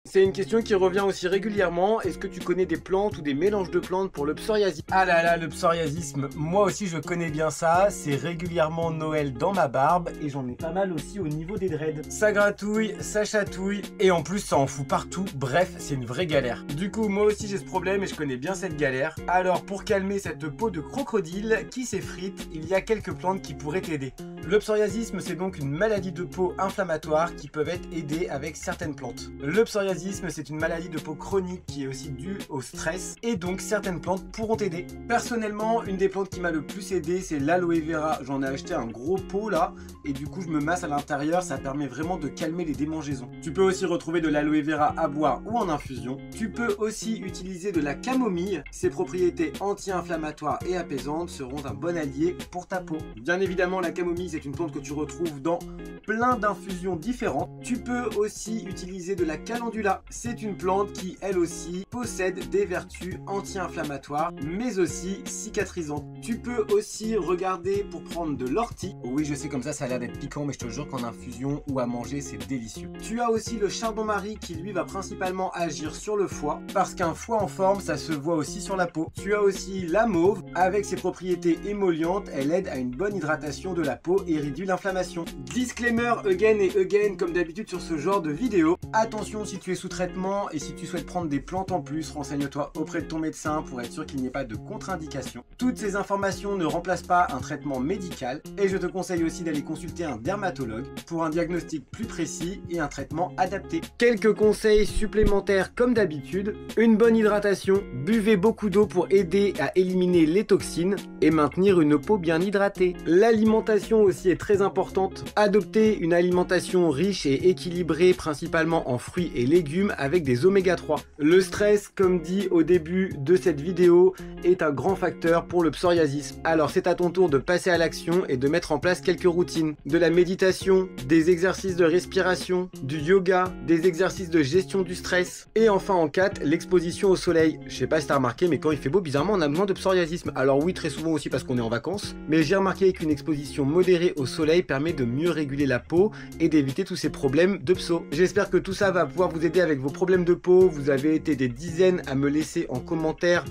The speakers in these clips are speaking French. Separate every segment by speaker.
Speaker 1: C'est une question qui revient aussi régulièrement. Est-ce que tu connais des plantes ou des mélanges de plantes pour le psoriasis? Ah là là, le psoriasisme, moi aussi je connais bien ça. C'est régulièrement Noël dans ma barbe et j'en ai pas mal aussi au niveau des dreads. Ça gratouille, ça chatouille et en plus ça en fout partout. Bref, c'est une vraie galère. Du coup, moi aussi j'ai ce problème et je connais bien cette galère. Alors pour calmer cette peau de crocodile qui s'effrite, il y a quelques plantes qui pourraient t'aider. Le psoriasisme, c'est donc une maladie de peau inflammatoire qui peuvent être aidées avec certaines plantes. Le psoriasisme, c'est une maladie de peau chronique qui est aussi due au stress et donc certaines plantes pourront t'aider. Personnellement, une des plantes qui m'a le plus aidé, c'est l'aloe vera. J'en ai acheté un gros pot là et du coup je me masse à l'intérieur, ça permet vraiment de calmer les démangeaisons. Tu peux aussi retrouver de l'aloe vera à boire ou en infusion. Tu peux aussi utiliser de la camomille. Ses propriétés anti-inflammatoires et apaisantes seront un bon allié pour ta peau. Bien évidemment, la camomille, c'est une plante que tu retrouves dans plein d'infusions différentes. Tu peux aussi utiliser de la calendula. C'est une plante qui, elle aussi, possède des vertus anti-inflammatoires, mais aussi cicatrisantes. Tu peux aussi regarder pour prendre de l'ortie. Oui, je sais, comme ça a l'air d'être piquant, mais je te jure qu'en infusion ou à manger, c'est délicieux. Tu as aussi le chardon-marie qui, lui, va principalement agir sur le foie, parce qu'un foie en forme, ça se voit aussi sur la peau. Tu as aussi la mauve. Avec ses propriétés émollientes, elle aide à une bonne hydratation de la peau et réduit l'inflammation. Disclaimer again et again comme d'habitude sur ce genre de vidéo. Attention, si tu es sous traitement et si tu souhaites prendre des plantes en plus, renseigne-toi auprès de ton médecin pour être sûr qu'il n'y ait pas de contre-indication. Toutes ces informations ne remplacent pas un traitement médical et je te conseille aussi d'aller consulter un dermatologue pour un diagnostic plus précis et un traitement adapté. Quelques conseils supplémentaires comme d'habitude. Une bonne hydratation, buvez beaucoup d'eau pour aider à éliminer les toxines et maintenir une peau bien hydratée. L'alimentation aussi est très importante. Adoptez une alimentation riche et équilibrée, principalement en fruits et légumes avec des oméga 3. Le stress, comme dit au début de cette vidéo, est un grand facteur pour le psoriasis. Alors c'est à ton tour de passer à l'action et de mettre en place quelques routines. De la méditation, des exercices de respiration, du yoga, des exercices de gestion du stress. Et enfin en 4, l'exposition au soleil. Je sais pas si t'as remarqué, mais quand il fait beau, bizarrement on a besoin de psoriasisme. Alors oui, très souvent aussi parce qu'on est en vacances, mais j'ai remarqué qu'une exposition modérée au soleil permet de mieux réguler la peau et d'éviter tous ces problèmes de pso. J'espère que tout ça va pouvoir vous aider avec vos problèmes de peau. Vous avez été des dizaines à me laisser en commentaire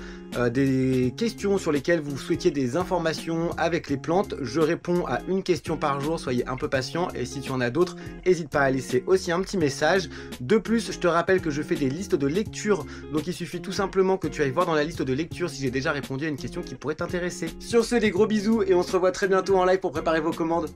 Speaker 1: des questions sur lesquelles vous souhaitiez des informations avec les plantes. Je réponds à une question par jour, soyez un peu patient et si tu en as d'autres, n'hésite pas à laisser aussi un petit message. De plus, je te rappelle que je fais des listes de lecture, donc il suffit tout simplement que tu ailles voir dans la liste de lecture si j'ai déjà répondu à une question qui pourrait t'intéresser. Sur ce, des gros bisous et on se revoit très bientôt en live pour préparer vos commandes.